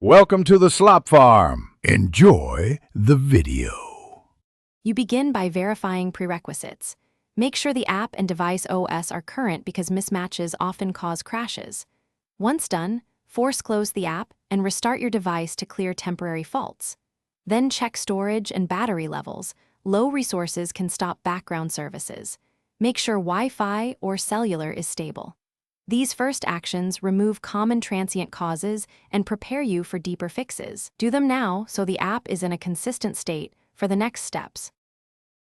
Welcome to the Slop Farm. Enjoy the video. You begin by verifying prerequisites. Make sure the app and device OS are current because mismatches often cause crashes. Once done, force close the app and restart your device to clear temporary faults. Then check storage and battery levels. Low resources can stop background services. Make sure Wi-Fi or cellular is stable. These first actions remove common transient causes and prepare you for deeper fixes. Do them now so the app is in a consistent state for the next steps.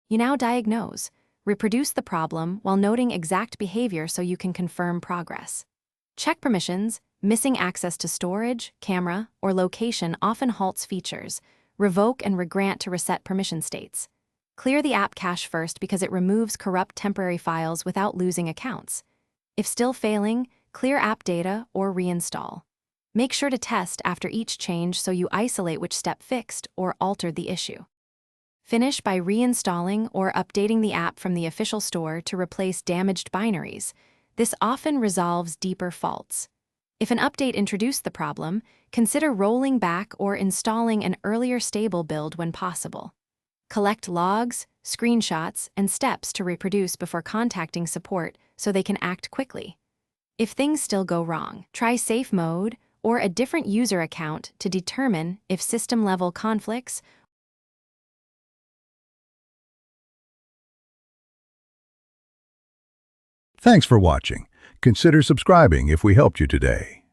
You now diagnose. Reproduce the problem while noting exact behavior so you can confirm progress. Check permissions. Missing access to storage, camera, or location often halts features. Revoke and regrant to reset permission states. Clear the app cache first because it removes corrupt temporary files without losing accounts. If still failing, clear app data or reinstall. Make sure to test after each change so you isolate which step fixed or altered the issue. Finish by reinstalling or updating the app from the official store to replace damaged binaries. This often resolves deeper faults. If an update introduced the problem, consider rolling back or installing an earlier stable build when possible. Collect logs, screenshots, and steps to reproduce before contacting support so they can act quickly. If things still go wrong, try safe mode or a different user account to determine if system-level conflicts. Thanks for watching. Consider subscribing if we helped you today.